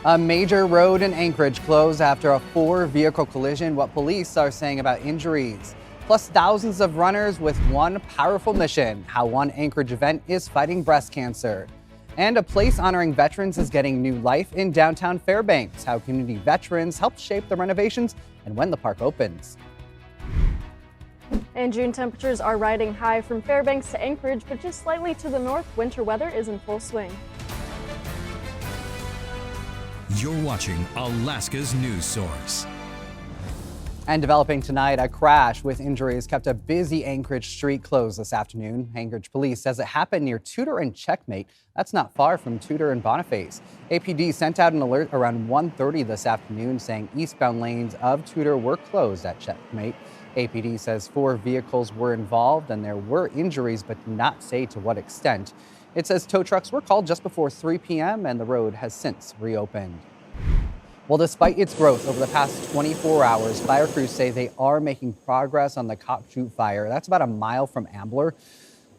A major road in Anchorage closed after a 4-vehicle collision. What police are saying about injuries. Plus thousands of runners with one powerful mission. How one Anchorage event is fighting breast cancer. And a place honoring veterans is getting new life in downtown Fairbanks. How community veterans help shape the renovations and when the park opens. And June temperatures are riding high from Fairbanks to Anchorage, but just slightly to the north, winter weather is in full swing. You're watching Alaska's news source. And developing tonight, a crash with injuries kept a busy Anchorage street closed this afternoon. Anchorage police says it happened near Tudor and Checkmate. That's not far from Tudor and Boniface. APD sent out an alert around 1:30 this afternoon saying eastbound lanes of Tudor were closed at Checkmate. APD says 4 vehicles were involved and there were injuries, but did not say to what extent. It says tow trucks were called just before 3 p.m. and the road has since reopened. Well, despite its growth over the past 24 hours, fire crews say they are making progress on the Cockchoot fire. That's about a mile from Ambler.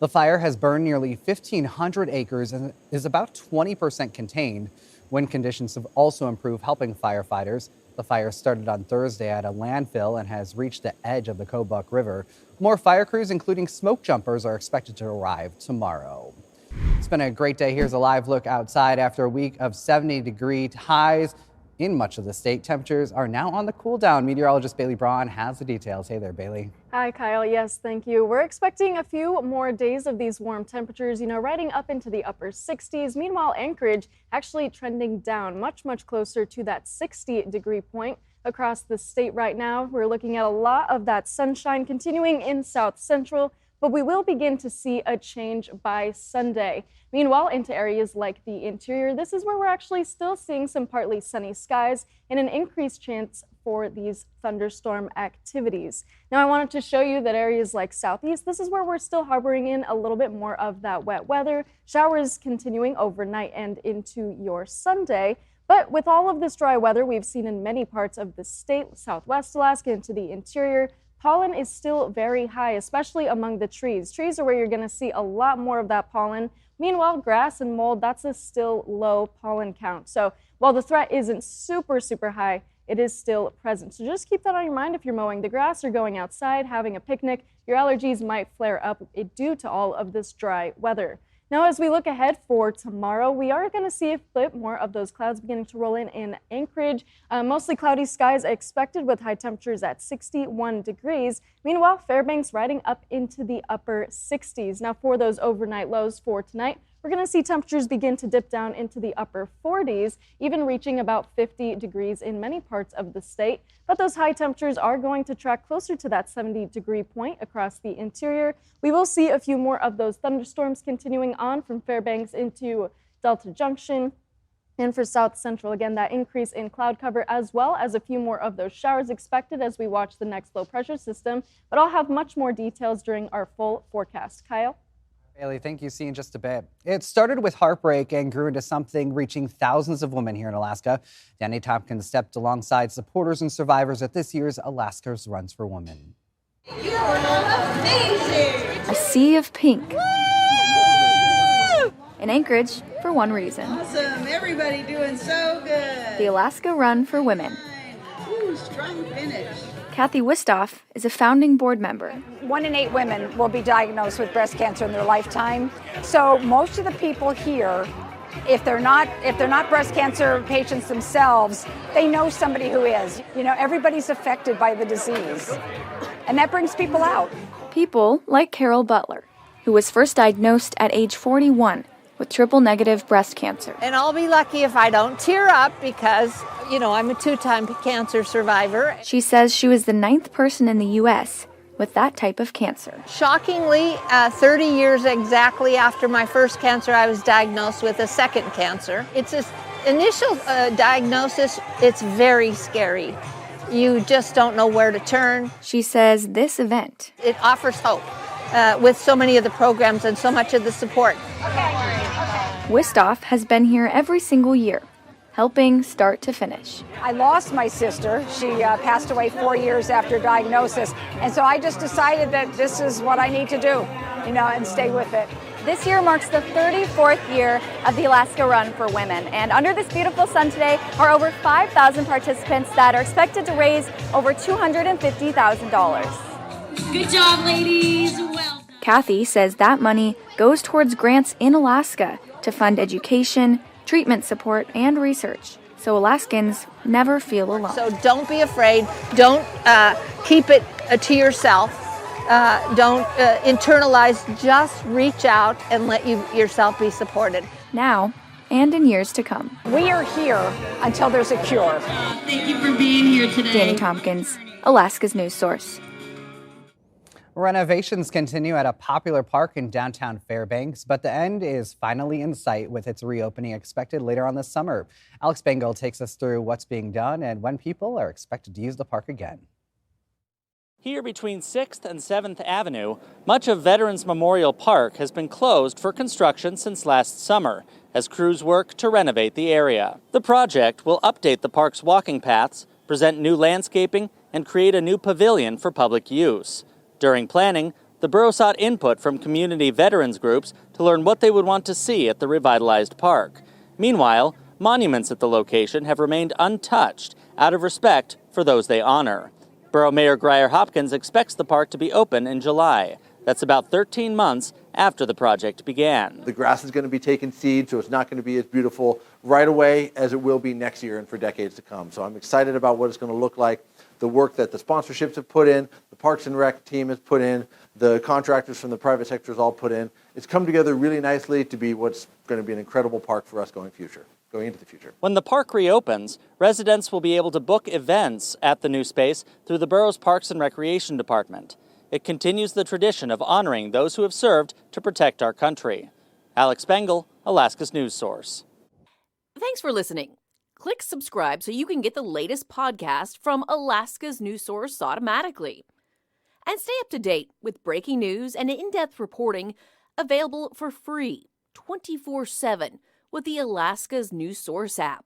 The fire has burned nearly 1,500 acres and is about 20% contained. Wind conditions have also improved, helping firefighters. The fire started on Thursday at a landfill and has reached the edge of the Kobuk River. More fire crews, including smoke jumpers, are expected to arrive tomorrow. It's been a great day. Here's a live look outside after a week of 70-degree highs in much of the state. Temperatures are now on the cool down. Meteorologist Bailey Braun has the details. Hey there, Bailey. Hi, Kyle. Yes, thank you. We're expecting a few more days of these warm temperatures, riding up into the upper 60s. Meanwhile, Anchorage actually trending down much closer to that 60-degree point across the state right now. We're looking at a lot of that sunshine continuing in South Central, but we will begin to see a change by Sunday. Meanwhile, into areas like the interior, this is where we're actually still seeing some partly sunny skies and an increased chance for these thunderstorm activities. Now, I wanted to show you that areas like Southeast, this is where we're still harboring in a little bit more of that wet weather. Showers continuing overnight and into your Sunday. But with all of this dry weather we've seen in many parts of the state, Southwest Alaska into the interior, pollen is still very high, especially among the trees. Trees are where you're going to see a lot more of that pollen. Meanwhile, grass and mold, that's a still low pollen count. So while the threat isn't super high, it is still present. So just keep that on your mind if you're mowing the grass or going outside, having a picnic. Your allergies might flare up due to all of this dry weather. Now, as we look ahead for tomorrow, we are going to see a bit more of those clouds beginning to roll in Anchorage. Mostly cloudy skies expected with high temperatures at 61 degrees. Meanwhile, Fairbanks riding up into the upper 60s. Now, for those overnight lows for tonight, we're going to see temperatures begin to dip down into the upper 40s, even reaching about 50 degrees in many parts of the state. But those high temperatures are going to track closer to that 70-degree point across the interior. We will see a few more of those thunderstorms continuing on from Fairbanks into Delta Junction. And for South Central, again, that increase in cloud cover as well as a few more of those showers expected as we watch the next low pressure system. But I'll have much more details during our full forecast. Kyle? Bailey, thank you. See you in just a bit. It started with heartbreak and grew into something reaching thousands of women here in Alaska. Danny Tompkins stepped alongside supporters and survivors at this year's Alaska's Runs for Women. You're amazing! A sea of pink. Woo! In Anchorage, for one reason. Awesome! Everybody doing so good! The Alaska Run for Women. Ooh, strong finish. Kathy Wistoff is a founding board member. 1 in 8 women will be diagnosed with breast cancer in their lifetime. So most of the people here, if they're not breast cancer patients themselves, they know somebody who is. Everybody's affected by the disease. And that brings people out. People like Carol Butler, who was first diagnosed at age 41 with triple-negative breast cancer. And I'll be lucky if I don't tear up because, I'm a 2-time cancer survivor. She says she was the 9th person in the U.S. with that type of cancer. Shockingly, 30 years exactly after my first cancer, I was diagnosed with a second cancer. It's this initial diagnosis, it's very scary. You just don't know where to turn. She says this event, it offers hope with so many of the programs and so much of the support. Wistoff has been here every single year, helping start to finish. I lost my sister. She passed away 4 years after diagnosis. And so I just decided that this is what I need to do, and stay with it. This year marks the 34th year of the Alaska Run for Women. And under this beautiful sun today are over 5,000 participants that are expected to raise over $250,000. Good job, ladies. Well done. Kathy says that money goes towards grants in Alaska to fund education, treatment support, and research, so Alaskans never feel alone. So don't be afraid. Don't keep it to yourself. Don't internalize. Just reach out and let yourself be supported. Now and in years to come. We are here until there's a cure. Thank you for being here today. Danny Tompkins, Alaska's news source. Renovations continue at a popular park in downtown Fairbanks, but the end is finally in sight with its reopening expected later on this summer. Alex Bengal takes us through what's being done and when people are expected to use the park again. Here between 6th and 7th Avenue, much of Veterans Memorial Park has been closed for construction since last summer as crews work to renovate the area. The project will update the park's walking paths, present new landscaping, and create a new pavilion for public use. During planning, the borough sought input from community veterans groups to learn what they would want to see at the revitalized park. Meanwhile, monuments at the location have remained untouched out of respect for those they honor. Borough Mayor Grier Hopkins expects the park to be open in July. That's about 13 months after the project began. The grass is going to be taking seed, so it's not going to be as beautiful right away as it will be next year and for decades to come. So I'm excited about what it's going to look like. The work that the sponsorships have put in, the Parks and Rec team has put in, the contractors from the private sector has all put in. It's come together really nicely to be what's going to be an incredible park for us going into the future. When the park reopens, residents will be able to book events at the new space through the borough's Parks and Recreation Department. It continues the tradition of honoring those who have served to protect our country. Alex Bengal, Alaska's news source. Thanks for listening. Click subscribe so you can get the latest podcast from Alaska's news source automatically. And stay up to date with breaking news and in-depth reporting available for free 24/7 with the Alaska's news source app.